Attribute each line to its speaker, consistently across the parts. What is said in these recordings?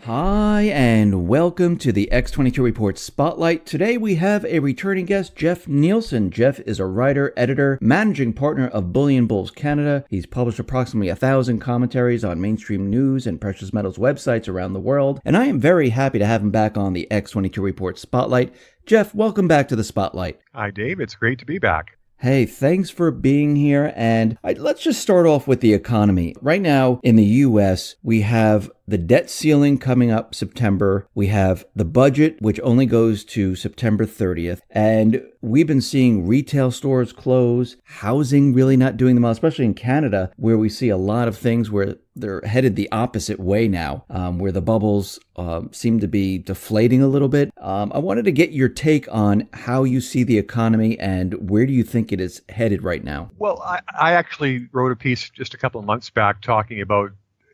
Speaker 1: Hi, and welcome to the X22 Report Spotlight. Today we have a returning guest, Jeff Nielson. Jeff is a writer, editor, managing partner of Bullion Bulls Canada. He's published approximately 1,000 commentaries on mainstream news and precious metals websites around the world, and I am very happy to have him back on the X22 Report Spotlight. Jeff, welcome back to the Spotlight.
Speaker 2: Hi, Dave. It's great to be back.
Speaker 1: Hey, thanks for being here. And let's just start off with the economy. Right now in the U.S., we have the debt ceiling coming up September. We have the budget, which only goes to September 30th. And we've been seeing retail stores close, housing really not doing them well, especially in Canada, where we see a lot of things where they're headed the opposite way now, where the bubbles seem to be deflating a little bit. I wanted to get your take on how you see the economy and where do you think it is headed right now?
Speaker 2: Well, I actually wrote a piece just a couple of months back talking about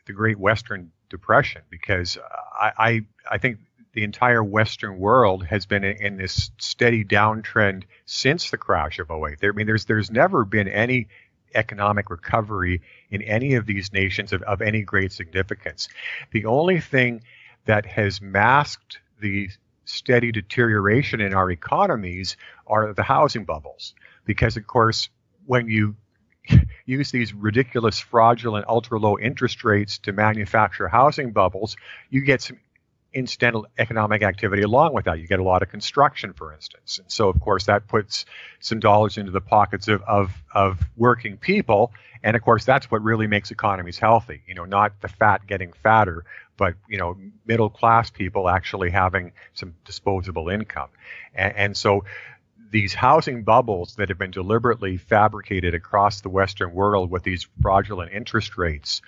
Speaker 2: the Great Western Depression, because I think the entire Western world has been in this steady downtrend since the crash of '08. There's never been any economic recovery in any of these nations of any great significance. The only thing that has masked the steady deterioration in our economies are the housing bubbles, because of course when you use these ridiculous, fraudulent, ultra-low interest rates to manufacture housing bubbles, you get some incidental economic activity along with that. You get a lot of construction, for instance. And so, of course, that puts some dollars into the pockets of working people. And, of course, that's what really makes economies healthy. Not the fat getting fatter, but, middle-class people actually having some disposable income. And so these housing bubbles that have been deliberately fabricated across the Western world with these fraudulent interest rates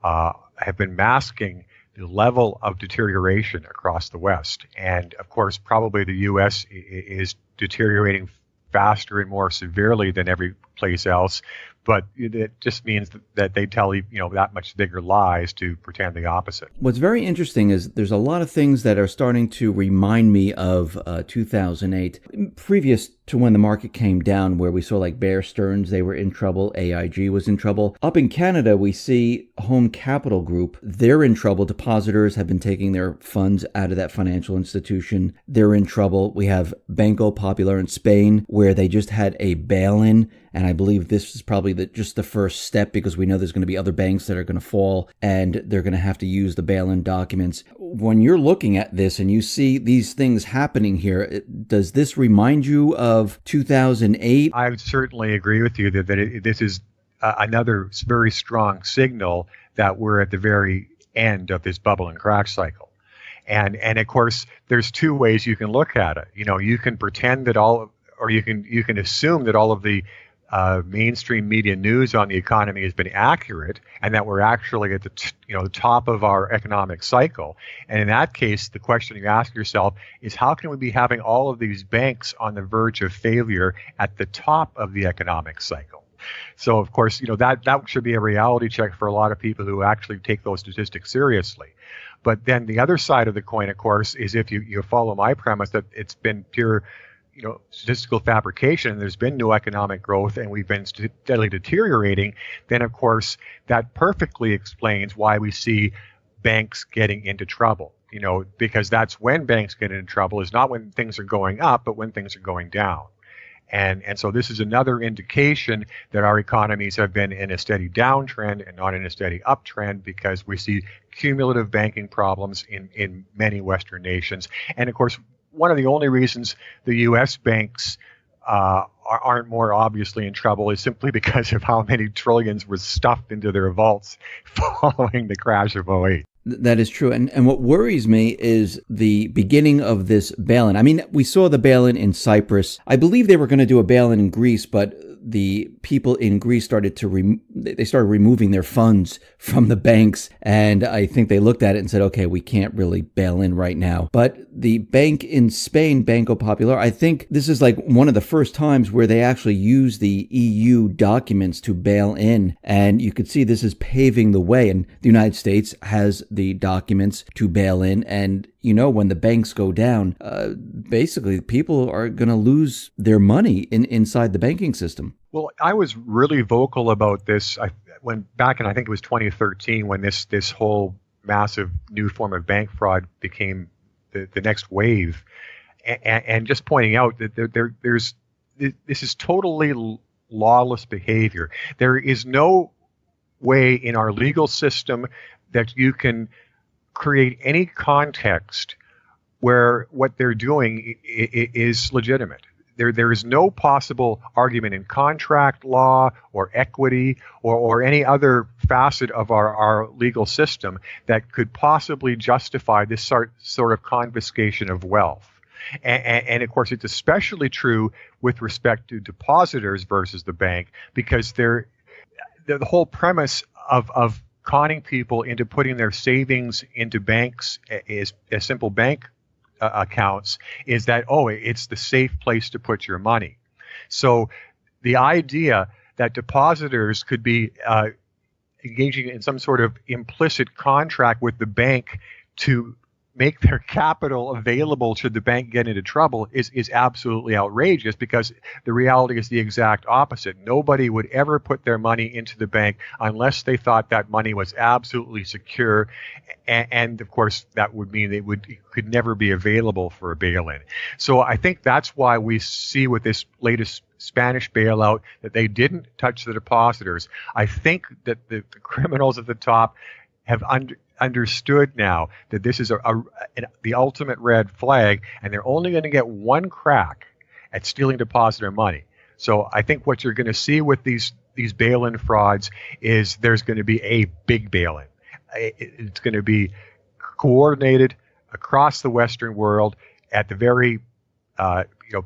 Speaker 2: have been masking the level of deterioration across the West. And of course, probably the U.S. is deteriorating faster and more severely than every place else. But it just means that they tell you, that much bigger lies to pretend the opposite.
Speaker 1: What's very interesting is there's a lot of things that are starting to remind me of 2008, previous to when the market came down, where we saw like Bear Stearns, they were in trouble, AIG was in trouble. Up in Canada, we see Home Capital Group, they're in trouble. Depositors have been taking their funds out of that financial institution. They're in trouble. We have Banco Popular in Spain, where they just had a bail-in. And I believe this is probably just the first step, because we know there's going to be other banks that are going to fall and they're going to have to use the bail-in documents. When you're looking at this and you see these things happening here, does this remind you of 2008?
Speaker 2: I would certainly agree with you that this is another very strong signal that we're at the very end of this bubble and crack cycle. And of course, there's two ways you can look at it. You can pretend that you can assume that all of the mainstream media news on the economy has been accurate, and that we're actually at the top of our economic cycle. And in that case, the question you ask yourself is, how can we be having all of these banks on the verge of failure at the top of the economic cycle? So, of course, that should be a reality check for a lot of people who actually take those statistics seriously. But then the other side of the coin, of course, is if you follow my premise that it's been pure statistical fabrication, there's been no economic growth, and we've been steadily deteriorating, then of course that perfectly explains why we see banks getting into trouble. Because that's when banks get into trouble, is not when things are going up, but when things are going down. And so this is another indication that our economies have been in a steady downtrend and not in a steady uptrend, because we see cumulative banking problems in many Western nations. And of course, one of the only reasons the U.S. banks aren't more obviously in trouble is simply because of how many trillions were stuffed into their vaults following the crash of '08.
Speaker 1: That is true. And what worries me is the beginning of this bail-in. I mean, we saw the bail-in in Cyprus. I believe they were going to do a bail-in in Greece, but the people in Greece started removing their funds from the banks. And I think they looked at it and said, okay, we can't really bail in right now. But the bank in Spain, Banco Popular, I think this is like one of the first times where they actually use the EU documents to bail in. And you could see this is paving the way. And the United States has the documents to bail in. And when the banks go down, basically people are going to lose their money inside the banking system.
Speaker 2: Well, I was really vocal about this when back in, I think it was 2013, when this whole massive new form of bank fraud became the next wave. And just pointing out that there's this is totally lawless behavior. There is no way in our legal system that you can create any context where what they're doing is legitimate. There is no possible argument in contract law or equity or any other facet of our legal system that could possibly justify this sort of confiscation of wealth. And of course, it's especially true with respect to depositors versus the bank, because the whole premise of conning people into putting their savings into banks is as simple bank accounts is that, it's the safe place to put your money. So the idea that depositors could be engaging in some sort of implicit contract with the bank to make their capital available should the bank get into trouble is absolutely outrageous, because the reality is the exact opposite. Nobody would ever put their money into the bank unless they thought that money was absolutely secure, and of course that would mean it could never be available for a bail-in. So I think that's why we see with this latest Spanish bailout that they didn't touch the depositors. I think that the criminals at the top have understood now that this is the ultimate red flag, and they're only going to get one crack at stealing depositor money. So I think what you're going to see with these bail-in frauds is there's going to be a big bail-in. It's going to be coordinated across the Western world at the very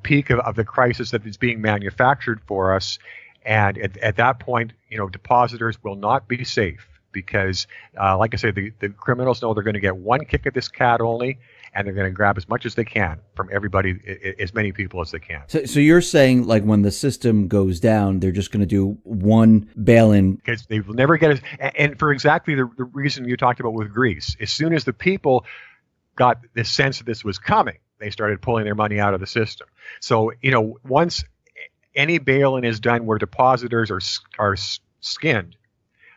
Speaker 2: peak of the crisis that is being manufactured for us, and at that point, depositors will not be safe. Because, like I say, the criminals know they're going to get one kick at this cat only, and they're going to grab as much as they can from everybody, as many people as they can.
Speaker 1: So you're saying, like, when the system goes down, they're just going to do one bail-in?
Speaker 2: Because they will never get it. And for exactly the reason you talked about with Greece, as soon as the people got this sense that this was coming, they started pulling their money out of the system. So, once any bail-in is done where depositors are skinned,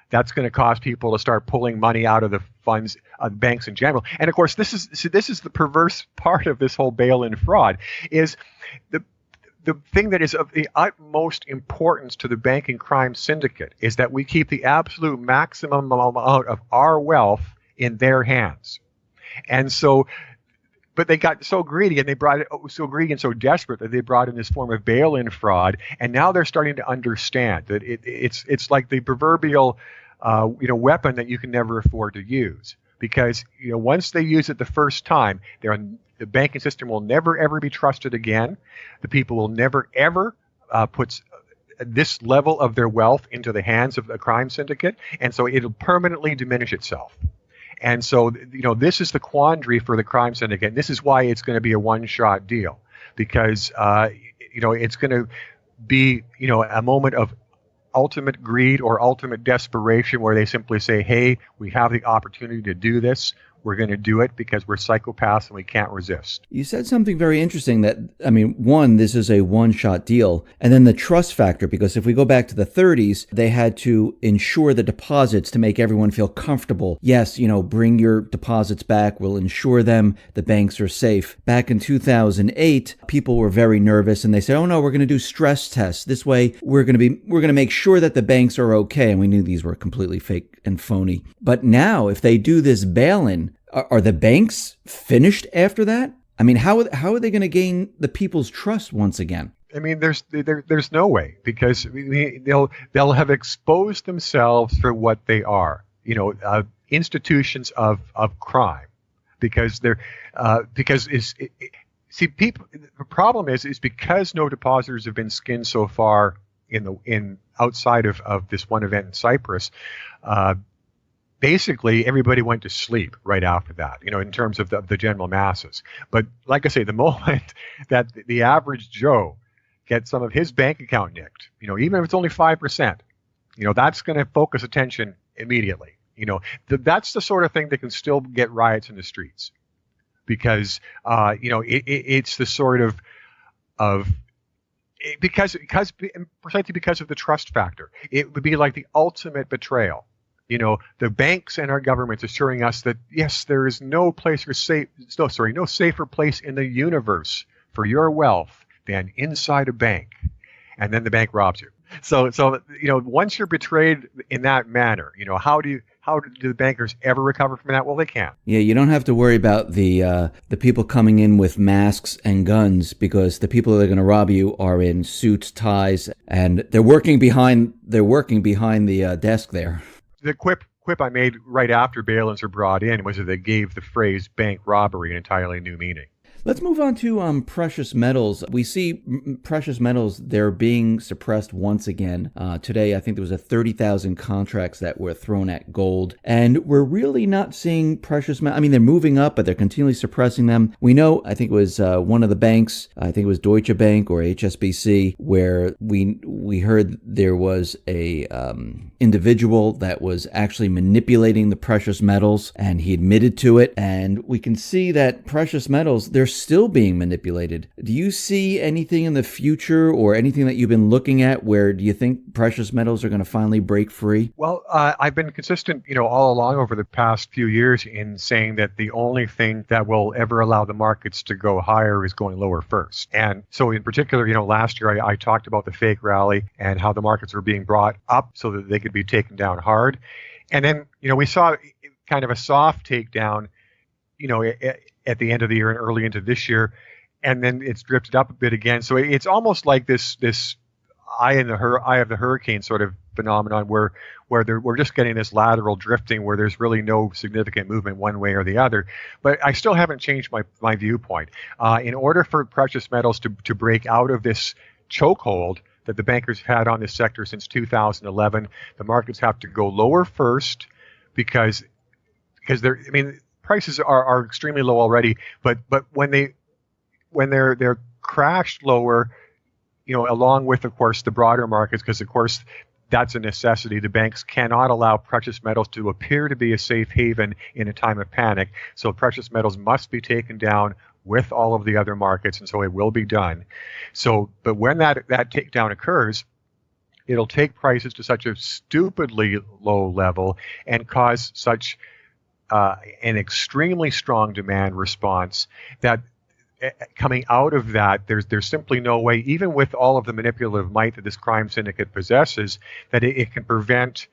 Speaker 2: that's going to cause people to start pulling money out of the funds of banks in general. And of course, this is the perverse part of this whole bail-in fraud, is the thing that is of the utmost importance to the banking crime syndicate is that we keep the absolute maximum amount of our wealth in their hands. And so, but they got so greedy, and so desperate that they brought in this form of bail-in fraud, and now they're starting to understand that it's like the proverbial weapon that you can never afford to use, because once they use it the first time, the banking system will never ever be trusted again. The people will never ever put this level of their wealth into the hands of the crime syndicate, and so it'll permanently diminish itself. And so, this is the quandary for the crime syndicate. This is why it's going to be a one-shot deal, because, it's going to be, a moment of ultimate greed or ultimate desperation where they simply say, hey, we have the opportunity to do this. We're going to do it because we're psychopaths and we can't resist.
Speaker 1: You said something very interesting that, one, this is a one-shot deal, and then the trust factor, because if we go back to the 30s, they had to insure the deposits to make everyone feel comfortable. Yes, bring your deposits back. We'll insure them. The banks are safe. Back in 2008, people were very nervous, and they said, oh no, we're going to do stress tests. This way, we're going to make sure that the banks are okay. And we knew these were completely fake and phony. But now, if they do this bail-in, are the banks finished after that? How are they going to gain the people's trust once again?
Speaker 2: There's no way, because they'll have exposed themselves for what they are, institutions of crime, because the problem is because no depositors have been skinned so far in outside of this one event in Cyprus. Basically, everybody went to sleep right after that, in terms of the general masses. But like I say, the moment that the average Joe gets some of his bank account nicked, even if it's only 5%, that's going to focus attention immediately. That's the sort of thing that can still get riots in the streets, because it's the sort of precisely because of the trust factor. It would be like the ultimate betrayal The banks and our governments assuring us that yes, there is no no safer place in the universe for your wealth than inside a bank, and then the bank robs you. So once you're betrayed in that manner, how do the bankers ever recover from that? Well, they can't.
Speaker 1: Yeah, you don't have to worry about the people coming in with masks and guns, because the people that are going to rob you are in suits, ties, and they're working behind the desk there.
Speaker 2: The quip I made right after bail-ins were brought in was that they gave the phrase bank robbery an entirely new meaning.
Speaker 1: Let's move on to precious metals. We see precious metals, they're being suppressed once again. Today, I think there was 30,000 contracts that were thrown at gold. And we're really not seeing precious metals. I mean, they're moving up, but they're continually suppressing them. We know, I think it was one of the banks, I think it was Deutsche Bank or HSBC, where we heard there was a individual that was actually manipulating the precious metals, and he admitted to it. And we can see that precious metals, they're still being manipulated. Do you see anything in the future, or anything that you've been looking at, where do you think precious metals are going to finally break free?
Speaker 2: Well, I've been consistent, all along over the past few years in saying that the only thing that will ever allow the markets to go higher is going lower first. And so in particular, last year I talked about the fake rally and how the markets were being brought up so that they could be taken down hard. And then, we saw kind of a soft takedown, at the end of the year and early into this year, and then it's drifted up a bit again. So it's almost like this eye of the hurricane sort of phenomenon where we're just getting this lateral drifting where there's really no significant movement one way or the other. But I still haven't changed my viewpoint. In order for precious metals to break out of this chokehold that the bankers have had on this sector since 2011, the markets have to go lower first because prices are extremely low already, but when they're crashed lower, along with, of course, the broader markets, because of course that's a necessity. The banks cannot allow precious metals to appear to be a safe haven in a time of panic. So precious metals must be taken down with all of the other markets, and so it will be done. But when that takedown occurs, it'll take prices to such a stupidly low level and cause such an extremely strong demand response that coming out of that, there's simply no way, even with all of the manipulative might that this crime syndicate possesses, that it can prevent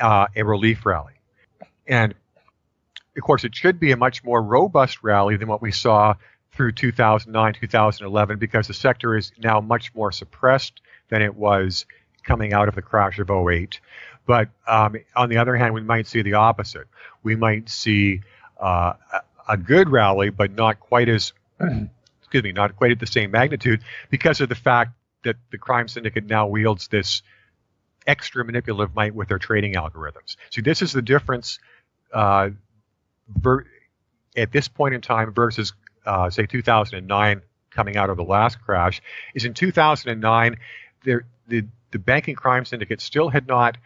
Speaker 2: a relief rally. And of course, it should be a much more robust rally than what we saw through 2009, 2011, because the sector is now much more suppressed than it was coming out of the crash of '08. But on the other hand, we might see the opposite. We might see a good rally, but not quite as, not quite at the same magnitude, because of the fact that the crime syndicate now wields this extra manipulative might with their trading algorithms. See, this is the difference at this point in time versus, say, 2009, coming out of the last crash, is in 2009, the banking crime syndicate still had not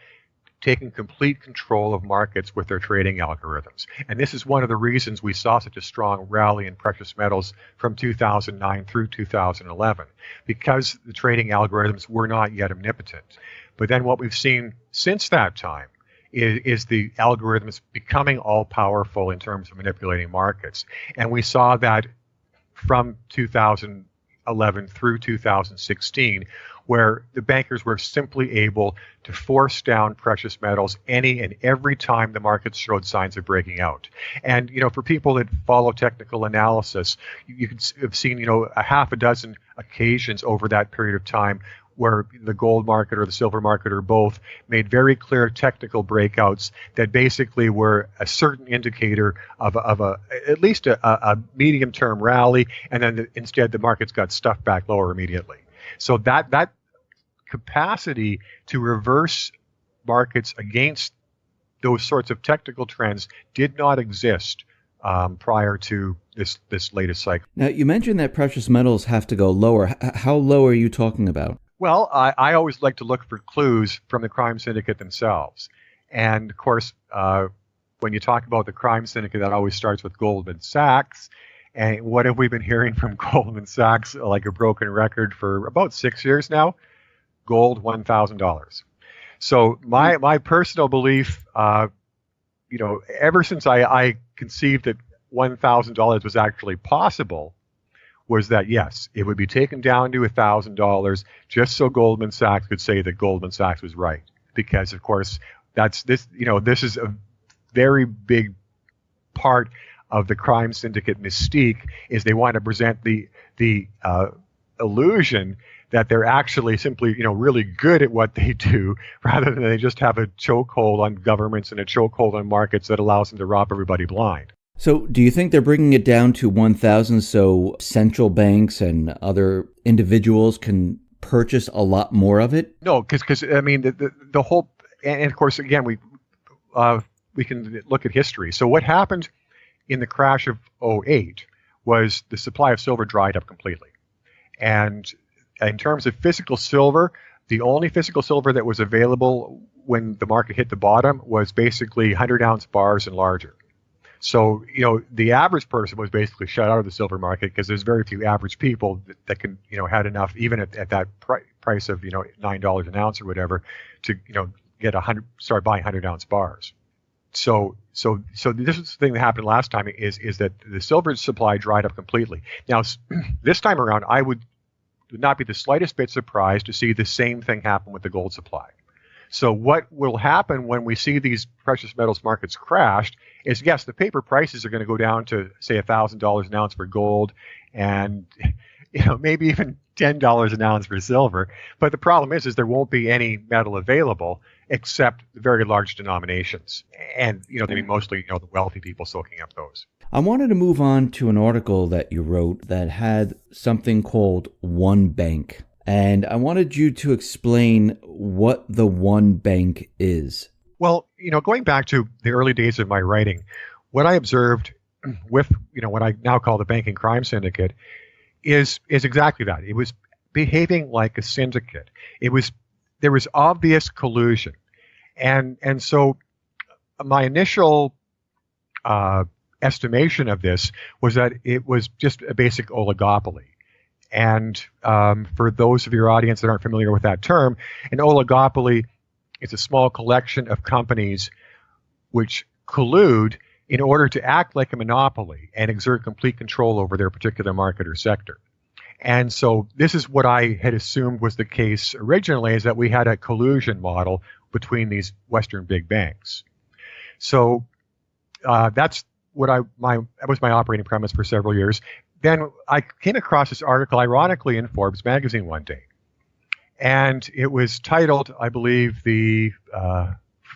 Speaker 2: taken complete control of markets with their trading algorithms. And this is one of the reasons we saw such a strong rally in precious metals from 2009 through 2011, because the trading algorithms were not yet omnipotent. But then what we've seen since that time is the algorithms becoming all-powerful in terms of manipulating markets. And we saw that from 2011 through 2016, where the bankers were simply able to force down precious metals any and every time the markets showed signs of breaking out. And, for people that follow technical analysis, you could have seen, a half a dozen occasions over that period of time where the gold market or the silver market or both made very clear technical breakouts that basically were a certain indicator of at least a medium-term rally, and then instead the markets got stuffed back lower immediately. So that capacity to reverse markets against those sorts of technical trends did not exist prior to this latest cycle.
Speaker 1: Now, you mentioned that precious metals have to go lower. How low are you talking about?
Speaker 2: Well, I always like to look for clues from the crime syndicate themselves. And of course, when you talk about the crime syndicate, that always starts with Goldman Sachs. And what have we been hearing from Goldman Sachs, like a broken record, for about 6 years now? Gold, $1,000. So my personal belief, ever since I conceived that $1,000 was actually possible, was that yes, it would be taken down to $1,000 just so Goldman Sachs could say that Goldman Sachs was right. Because of course this is a very big part of the crime syndicate mystique, is they want to present the illusion that they're actually simply, really good at what they do, rather than they just have a chokehold on governments and a chokehold on markets that allows them to rob everybody blind.
Speaker 1: So do you think they're bringing it down to 1,000 so central banks and other individuals can purchase a lot more of it?
Speaker 2: No, because I mean, the whole, and of course, again, we can look at history. So what happened in the crash of '08 was the supply of silver dried up completely. And in terms of physical silver, the only physical silver that was available when the market hit the bottom was basically 100-ounce bars and larger. So, the average person was basically shut out of the silver market, because there's very few average people that can, had enough, even at that price of, $9 an ounce or whatever, to, start buying 100-ounce bars. So this is the thing that happened last time, is that the silver supply dried up completely. Now, this time around, I would not be the slightest bit surprised to see the same thing happen with the gold supply. So what will happen when we see these precious metals markets crashed is, yes, the paper prices are going to go down to, say, $1,000 an ounce for gold, and maybe even $10 an ounce for silver. But the problem is there won't be any metal available except very large denominations, and mostly the wealthy people soaking up those.
Speaker 1: I wanted to move on to an article that you wrote that had something called One Bank. And I wanted you to explain what the One Bank is.
Speaker 2: Well, going back to the early days of my writing, what I observed with, what I now call the banking crime syndicate is exactly that. It was behaving like a syndicate. There was obvious collusion. And so my initial estimation of this was that it was just a basic oligopoly. And for those of your audience that aren't familiar with that term, an oligopoly is a small collection of companies which collude in order to act like a monopoly and exert complete control over their particular market or sector. And so this is what I had assumed was the case originally, is that we had a collusion model between these Western big banks. So that's what that was my operating premise for several years. Then I came across this article, ironically, in Forbes magazine one day. And it was titled, I believe, the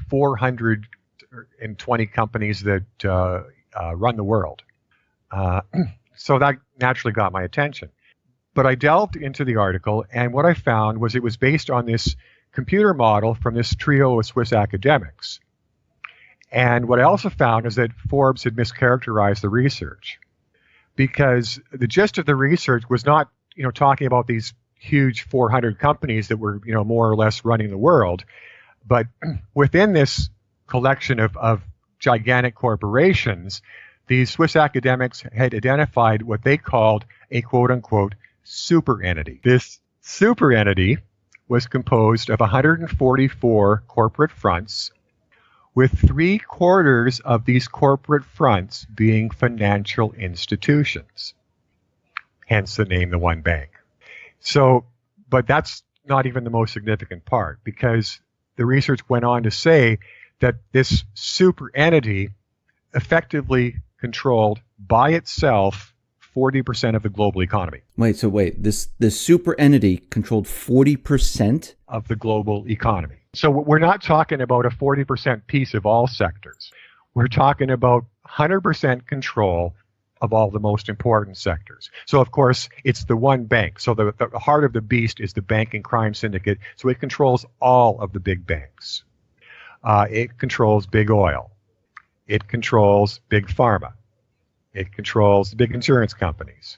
Speaker 2: 420 companies that run the world. So that naturally got my attention. But I delved into the article, and what I found was it was based on this computer model from this trio of Swiss academics. And what I also found is that Forbes had mischaracterized the research, because the gist of the research was not, talking about these huge 400 companies that were, more or less running the world, but within this collection of gigantic corporations, these Swiss academics had identified what they called a quote-unquote super entity. This super entity was composed of 144 corporate fronts, with 3/4 of these corporate fronts being financial institutions, hence the name the One Bank. So, but that's not even the most significant part, because the research went on to say that this super entity effectively controlled by itself 40% of the global economy.
Speaker 1: This super entity controlled 40%
Speaker 2: of the global economy. So we're not talking about a 40% piece of all sectors. We're talking about 100% control of all the most important sectors. So, of course, it's the One Bank. So the heart of the beast is the banking crime syndicate. So it controls all of the big banks. It controls big oil. It controls big pharma. It controls big insurance companies.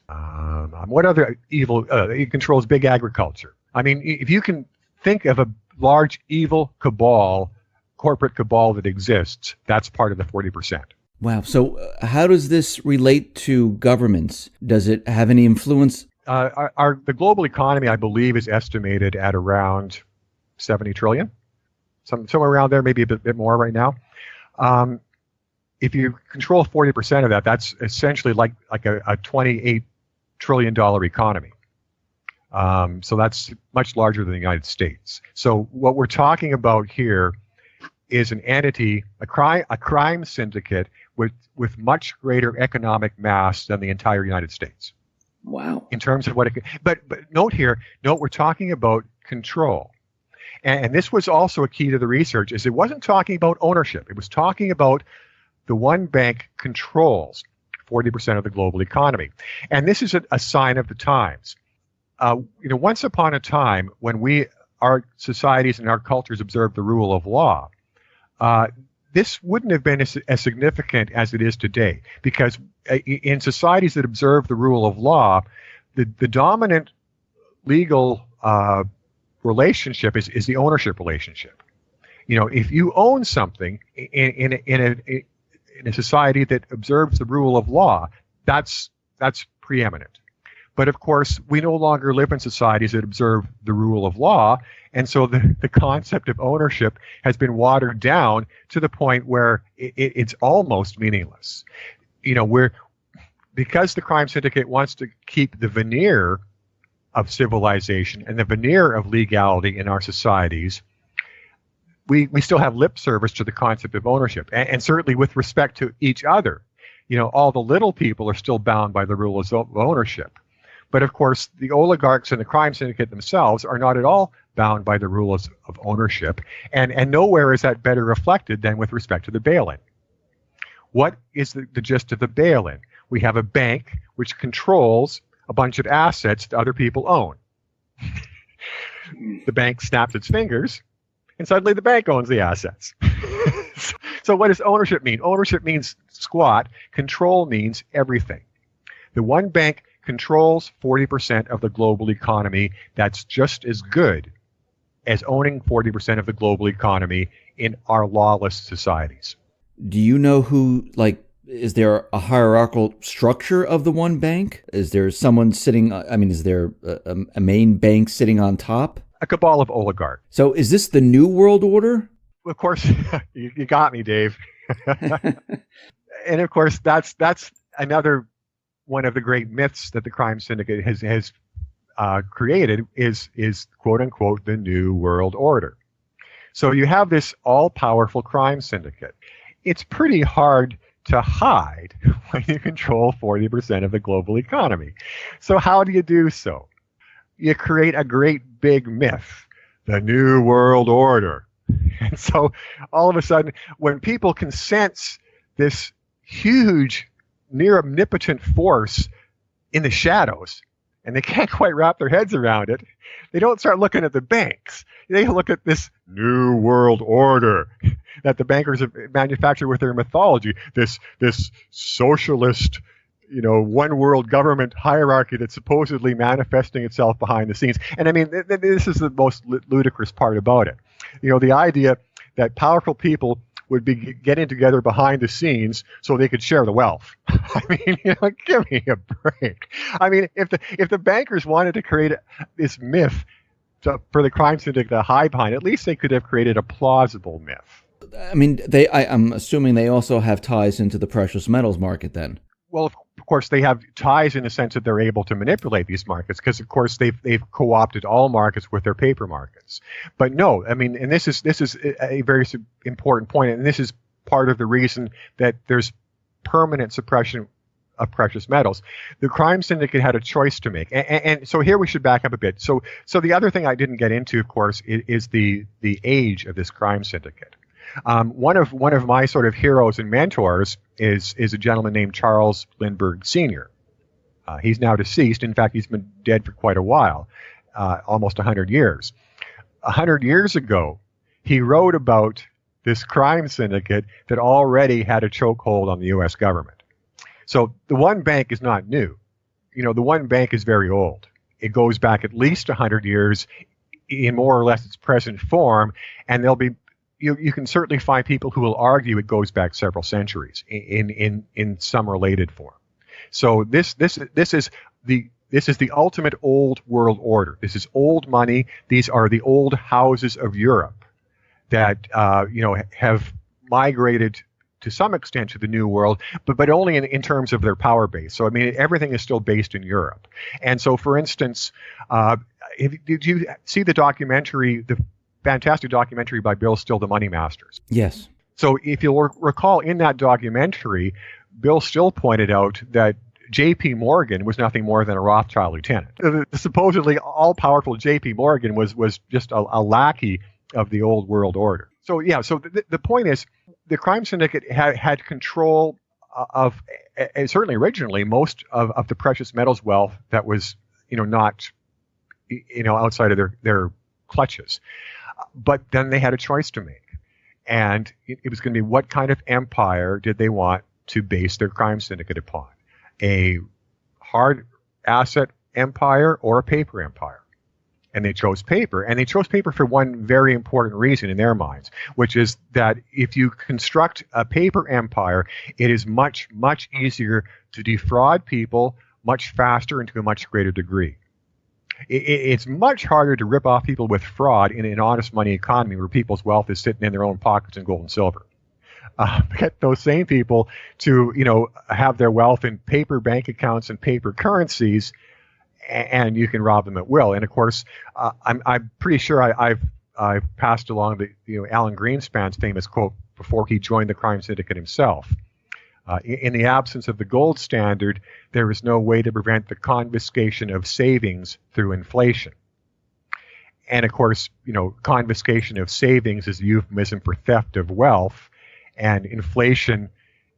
Speaker 2: What other evil? It controls big agriculture. I mean, if you can think of a large evil cabal, corporate cabal that exists, that's part of the 40%.
Speaker 1: Wow. So how does this relate to governments? Does it have any influence?
Speaker 2: The global economy, I believe, is estimated at around 70 trillion. somewhere around there, maybe a bit more right now. If you control 40% of that, that's essentially like a $28 trillion economy. So that's much larger than the United States. So what we're talking about here is an entity, a crime syndicate with much greater economic mass than the entire United States.
Speaker 1: Wow.
Speaker 2: In terms of what it could, but note, we're talking about control. And this was also a key to the research, is it wasn't talking about ownership. It was talking about the one bank controls 40% of the global economy. And this is a sign of the times. Once upon a time, when our societies and our cultures observed the rule of law, this wouldn't have been as significant as it is today, because in societies that observe the rule of law, the dominant legal relationship is the ownership relationship. If you own something in a society that observes the rule of law, that's preeminent. But of course, we no longer live in societies that observe the rule of law, and so the concept of ownership has been watered down to the point where it's almost meaningless. Because the crime syndicate wants to keep the veneer of civilization and the veneer of legality in our societies, we still have lip service to the concept of ownership, and certainly with respect to each other. All the little people are still bound by the rules of ownership. But of course, the oligarchs and the crime syndicate themselves are not at all bound by the rules of ownership, and nowhere is that better reflected than with respect to the bail-in. What is the gist of the bail-in? We have a bank which controls a bunch of assets that other people own. The bank snaps its fingers, and suddenly the bank owns the assets. So what does ownership mean? Ownership means squat. Control means everything. The one bank controls 40% of the global economy. That's just as good as owning 40% of the global economy in our lawless societies.
Speaker 1: Do you know who, is there a hierarchical structure of the one bank? Is there someone sitting, is there a main bank sitting on top?
Speaker 2: A cabal of oligarchs.
Speaker 1: So is this the New World Order?
Speaker 2: Of course, you got me, Dave. And of course, that's another one of the great myths that the crime syndicate has created is quote unquote the New World Order. So you have this all-powerful crime syndicate. It's pretty hard to hide when you control 40% of the global economy. So how do you do so? You create a great big myth, the New World Order. And so all of a sudden, when people can sense this huge, near omnipotent force in the shadows, and they can't quite wrap their heads around it, they don't start looking at the banks. They look at this New World Order that the bankers have manufactured with their mythology, this socialist, one world government hierarchy that's supposedly manifesting itself behind the scenes. And this is the most ludicrous part about it. The idea that powerful people would be getting together behind the scenes so they could share the wealth. Give me a break. If the bankers wanted to create this myth for the crime syndicate to hide behind, at least they could have created a plausible myth.
Speaker 1: I'm assuming they also have ties into the precious metals market then.
Speaker 2: Well, of course, they have ties in the sense that they're able to manipulate these markets because, of course, they've co-opted all markets with their paper markets. But no, and this is a very important point, and this is part of the reason that there's permanent suppression of precious metals. The crime syndicate had a choice to make, and so here we should back up a bit. So the other thing I didn't get into, of course, is the age of this crime syndicate. One of my sort of heroes and mentors is a gentleman named Charles Lindbergh Sr. He's now deceased. In fact, he's been dead for quite a while, almost 100 years. 100 years ago, he wrote about this crime syndicate that already had a chokehold on the U.S. government. So the one bank is not new. The one bank is very old. It goes back at least 100 years in more or less its present form, and there'll be you can certainly find people who will argue it goes back several centuries in some related form. So this is the ultimate old world order. This is old money. These are the old houses of Europe that have migrated to some extent to the New World, but only in terms of their power base. So I mean, everything is still based in Europe. And so, for instance, did you see the documentary, the fantastic documentary by Bill Still, The Money Masters?
Speaker 1: Yes.
Speaker 2: So if you'll recall in that documentary, Bill Still pointed out that J.P. Morgan was nothing more than a Rothschild lieutenant. The supposedly all-powerful J.P. Morgan was just a lackey of the old world order. So yeah, so the point is, the crime syndicate had control of, certainly originally, most of the precious metals wealth that was, not, outside of their clutches. But then they had a choice to make. And it was going to be, what kind of empire did they want to base their crime syndicate upon? A hard asset empire or a paper empire? And they chose paper. And they chose paper for one very important reason in their minds, which is that if you construct a paper empire, it is much, much easier to defraud people much faster and to a much greater degree. It's much harder to rip off people with fraud in an honest money economy where people's wealth is sitting in their own pockets in gold and silver. Get those same people to, have their wealth in paper bank accounts and paper currencies, and you can rob them at will. And of course, I'm pretty sure I've passed along the Alan Greenspan's famous quote before he joined the crime syndicate himself. In the absence of the gold standard, there is no way to prevent the confiscation of savings through inflation. And of course, confiscation of savings is a euphemism for theft of wealth, and inflation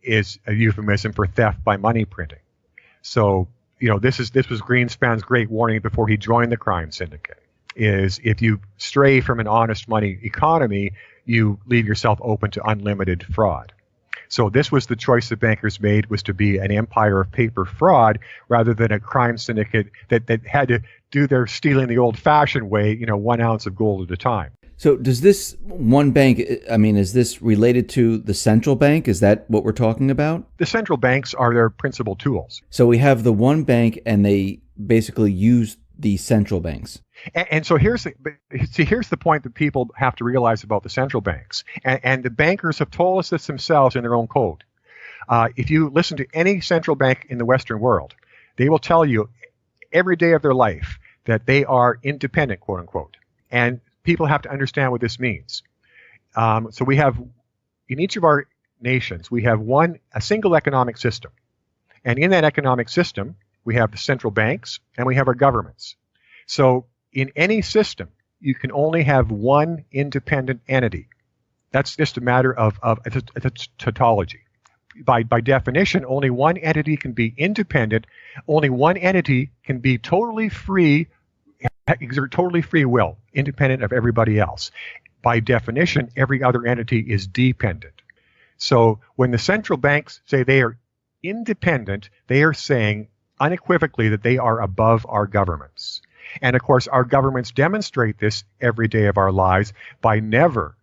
Speaker 2: is a euphemism for theft by money printing. So, this was Greenspan's great warning before he joined the crime syndicate, is if you stray from an honest money economy, you leave yourself open to unlimited fraud. So this was the choice the bankers made, was to be an empire of paper fraud rather than a crime syndicate that had to do their stealing the old-fashioned way, 1 ounce of gold at a time.
Speaker 1: So does this one bank, is this related to the central bank? Is that what we're talking about?
Speaker 2: The central banks are their principal tools.
Speaker 1: So we have the one bank, and they basically use the central banks.
Speaker 2: And so here's the point that people have to realize about the central banks. And the bankers have told us this themselves in their own code. If you listen to any central bank in the Western world, they will tell you every day of their life that they are independent, quote unquote. And people have to understand what this means. So we have, in each of our nations, we have a single economic system. And in that economic system, we have the central banks and we have our governments. So in any system, you can only have one independent entity. That's just a matter of it's a tautology. By definition, only one entity can be independent. Only one entity can be totally free, exert totally free will, independent of everybody else. By definition, every other entity is dependent. So when the central banks say they are independent, they are saying unequivocally that they are above our governments. And of course, our governments demonstrate this every day of our lives by never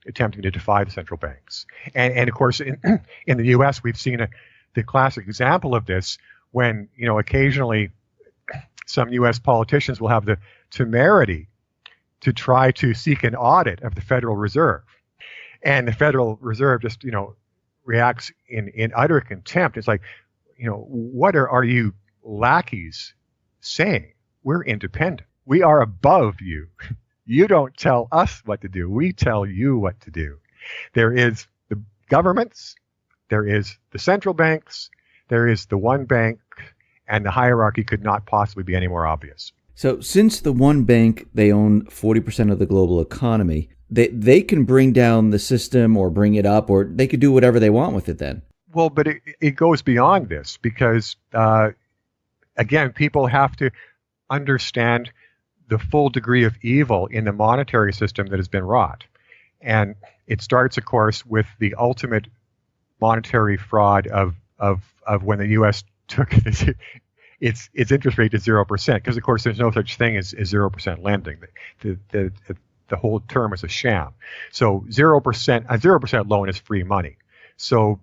Speaker 2: attempting to defy the central banks. And of course, in the U.S., we've seen the classic example of this when, occasionally some U.S. politicians will have the temerity to try to seek an audit of the Federal Reserve. And the Federal Reserve just, reacts in utter contempt. It's like, what are you lackeys saying? We're independent. We are above you. You don't tell us what to do. We tell you what to do. There is the governments, there is the central banks, there is the one bank, and the hierarchy could not possibly be any more obvious.
Speaker 1: So since the one bank, they own 40% of the global economy, they can bring down the system or bring it up, or they could do whatever they want with it then.
Speaker 2: Well, but it goes beyond this because, again, people have to understand the full degree of evil in the monetary system that has been wrought. And it starts, of course, with the ultimate monetary fraud of when the U.S. took its interest rate to 0%, because, of course, there's no such thing as 0% lending. The whole term is a sham. So 0%, a 0% loan is free money. So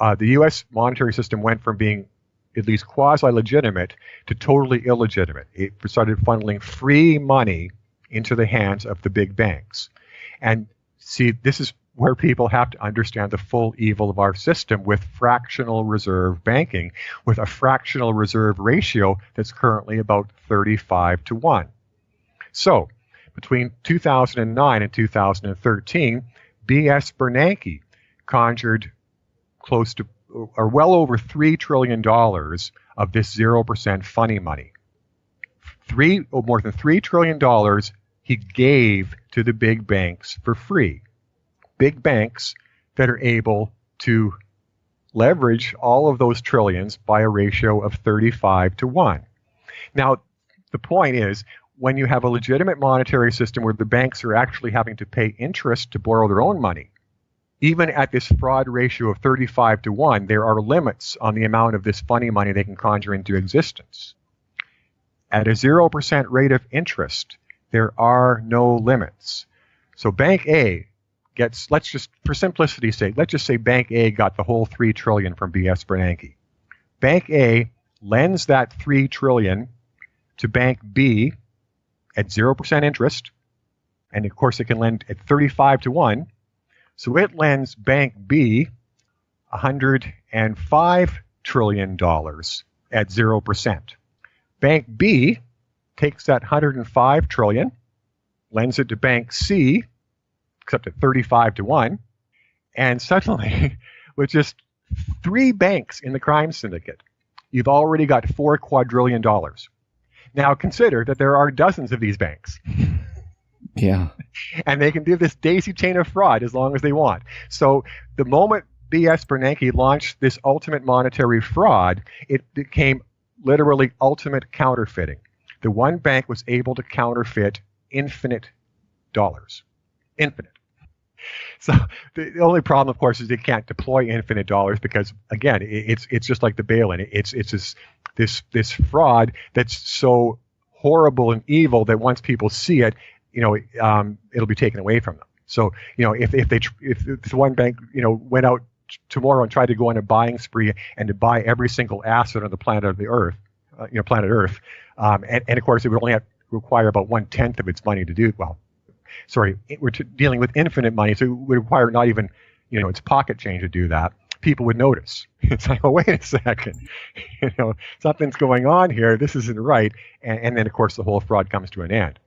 Speaker 2: the U.S. monetary system went from being at least quasi-legitimate to totally illegitimate. It started funneling free money into the hands of the big banks. And see, this is where people have to understand the full evil of our system with fractional reserve banking, with a fractional reserve ratio that's currently about 35 to 1. So, between 2009 and 2013, B.S. Bernanke conjured close to, or well over $3 trillion of this 0% funny money. More than $3 trillion he gave to the big banks for free. Big banks that are able to leverage all of those trillions by a ratio of 35 to 1. Now, the point is, when you have a legitimate monetary system where the banks are actually having to pay interest to borrow their own money, even at this fraud ratio of 35 to 1, there are limits on the amount of this funny money they can conjure into existence. At a 0% rate of interest, there are no limits. So Bank A gets, let's just, for simplicity's sake, let's just say Bank A got the whole $3 trillion from B.S. Bernanke. Bank A lends that $3 trillion to Bank B at 0% interest, and of course it can lend at 35 to 1. So it lends Bank B $105 trillion at 0%. Bank B takes that $105 trillion, lends it to Bank C, except at 35 to 1, and suddenly, with just 3 banks in the crime syndicate, you've already got $4 quadrillion. Now consider that there are dozens of these banks.
Speaker 1: Yeah.
Speaker 2: And they can do this daisy chain of fraud as long as they want. So the moment B.S. Bernanke launched this ultimate monetary fraud, it became literally ultimate counterfeiting. The one bank was able to counterfeit infinite dollars. Infinite. So the only problem, of course, is they can't deploy infinite dollars because, again, it's just like the bail-in. It's this fraud that's so horrible and evil that once people see it, it'll be taken away from them. So, if this one bank, went out tomorrow and tried to go on a buying spree and to buy every single asset on the planet of the Earth, planet Earth, and of course it would only require about 1/10 of its money to do. Well, sorry, we're dealing with infinite money, so it would require not even, its pocket change to do that. People would notice. It's like, oh, wait a second, something's going on here. This isn't right, and then of course the whole fraud comes to an end.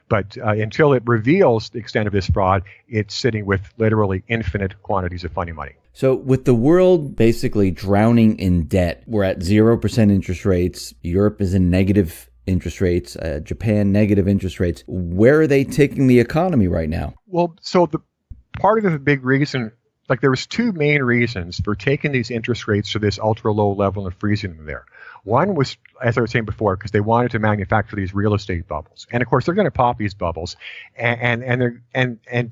Speaker 2: But until it reveals the extent of this fraud, it's sitting with literally infinite quantities of funny money.
Speaker 1: So with the world basically drowning in debt, we're at 0% interest rates. Europe is in negative interest rates. Japan, negative interest rates. Where are they taking the economy right now?
Speaker 2: Well, so the part of the big reason, there was 2 main reasons for taking these interest rates to this ultra low level and freezing them there. One was, as I was saying before, because they wanted to manufacture these real estate bubbles, and of course they're going to pop these bubbles, and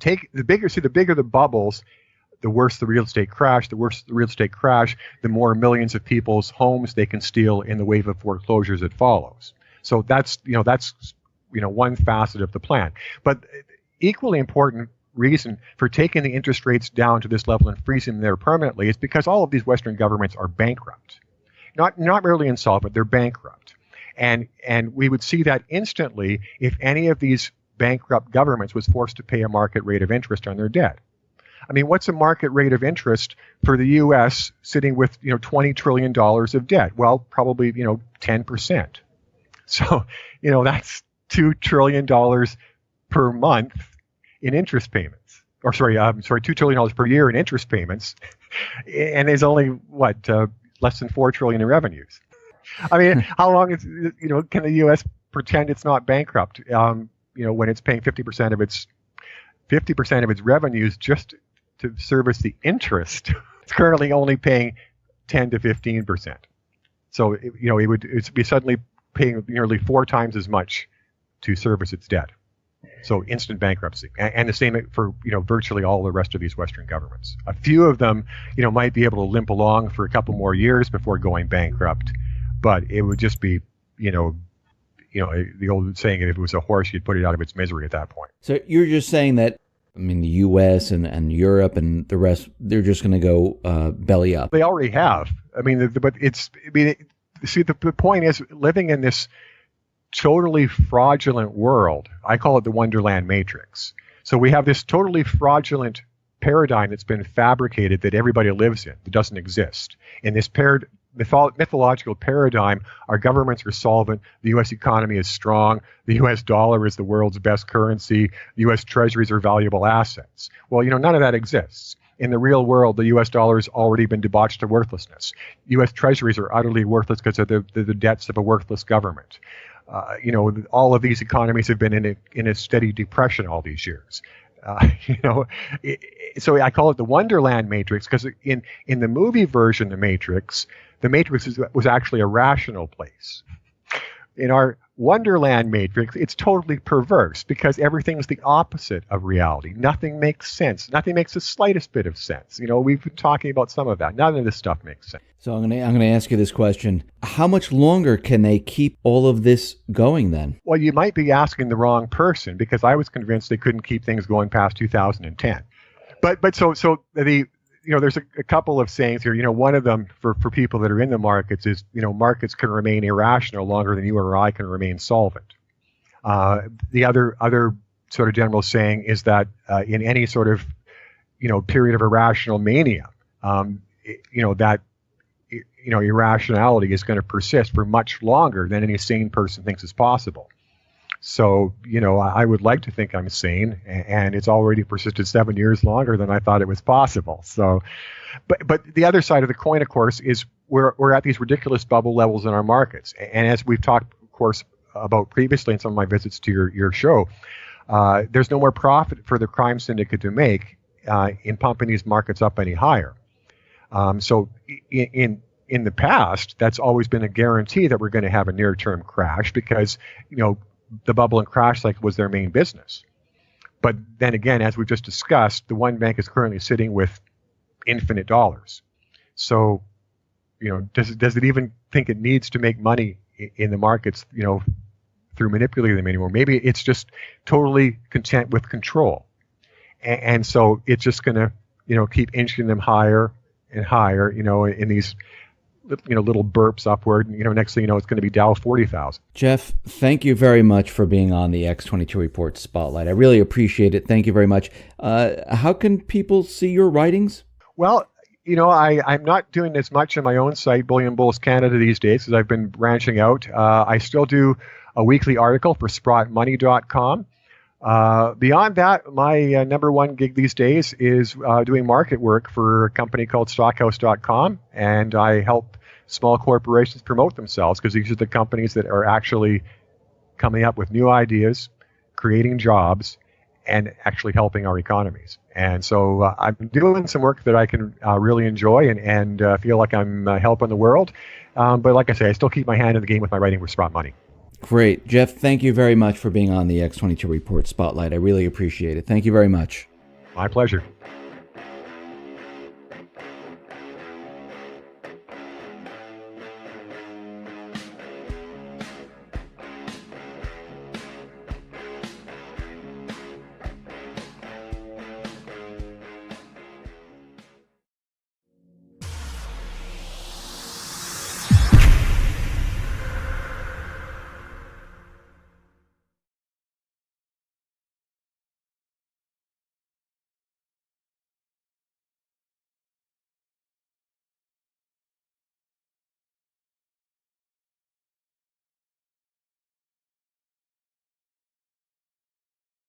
Speaker 2: take the bigger the bubbles, the worse the real estate crash. The worse the real estate crash, the more millions of people's homes they can steal in the wave of foreclosures that follows. So that's one facet of the plan. But equally important reason for taking the interest rates down to this level and freezing them there permanently is because all of these Western governments are bankrupt. Not merely insolvent, they're bankrupt. And we would see that instantly if any of these bankrupt governments was forced to pay a market rate of interest on their debt. I mean, what's a market rate of interest for the U.S. sitting with $20 trillion of debt? Well, probably 10%. So that's $2 trillion per month in interest payments. Or $2 trillion per year in interest payments, and there's only less than $4 trillion in revenues. I mean, how long can the U.S. pretend it's not bankrupt? When it's paying 50% of its revenues just to service the interest. It's currently only paying 10 to 15%. So it'd be suddenly paying nearly 4 times as much to service its debt. So instant bankruptcy, and the same for virtually all the rest of these Western governments. A few of them might be able to limp along for a couple more years before going bankrupt, but it would just be the old saying, if it was a horse, you'd put it out of its misery at that point.
Speaker 1: So you're just saying that, the U.S. and Europe and the rest, they're just going to go belly up.
Speaker 2: They already have. The point is, living in this totally fraudulent world, I call it the Wonderland Matrix. So we have this totally fraudulent paradigm that's been fabricated that everybody lives in, that doesn't exist. In this mythological paradigm, our governments are solvent, the U.S. economy is strong, the U.S. dollar is the world's best currency, the U.S. treasuries are valuable assets. Well, none of that exists. In the real world, the U.S. dollar has already been debauched to worthlessness. U.S. treasuries are utterly worthless because of the debts of a worthless government. All of these economies have been in a steady depression all these years. So I call it the Wonderland Matrix because in the movie version of the Matrix was actually a rational place. In our Wonderland Matrix, it's totally perverse because everything's the opposite of reality. Nothing makes sense. Nothing makes the slightest bit of sense. We've been talking about some of that. None of this stuff makes sense.
Speaker 1: So I'm gonna ask you this question: how much longer can they keep all of this going then?
Speaker 2: Well, you might be asking the wrong person because I was convinced they couldn't keep things going past 2010. But so there's a couple of sayings here. One of them for people that are in the markets is, markets can remain irrational longer than you or I can remain solvent. The other sort of general saying is that in any sort of, period of irrational mania, that irrationality is going to persist for much longer than any sane person thinks is possible. So, I would like to think I'm sane, and it's already persisted 7 years longer than I thought it was possible. So, but the other side of the coin, of course, is we're at these ridiculous bubble levels in our markets. And as we've talked, of course, about previously in some of my visits to your show, there's no more profit for the crime syndicate to make in pumping these markets up any higher. So in the past, that's always been a guarantee that we're going to have a near-term crash because, the bubble and crash cycle was their main business. But then again, as we've just discussed, the one bank is currently sitting with infinite dollars. So, does it even think it needs to make money in the markets, through manipulating them anymore? Maybe it's just totally content with control. And so it's just going to, keep inching them higher and higher, in these little burps upward. Next thing you know, it's going to be Dow 40,000.
Speaker 1: Jeff, thank you very much for being on the X22 Report Spotlight. I really appreciate it. Thank you very much. How can people see your writings?
Speaker 2: Well, I'm not doing as much on my own site, Bullion Bulls Canada, these days, because I've been branching out. I still do a weekly article for SprottMoney.com. Beyond that, my number one gig these days is doing market work for a company called Stockhouse.com, and I help small corporations promote themselves because these are the companies that are actually coming up with new ideas, creating jobs, and actually helping our economies. And so I'm doing some work that I can really enjoy and feel like I'm helping the world. But like I say, I still keep my hand in the game with my writing for Sprott Money.
Speaker 1: Great. Jeff, thank you very much for being on the X22 Report Spotlight. I really appreciate it. Thank you very much.
Speaker 2: My pleasure.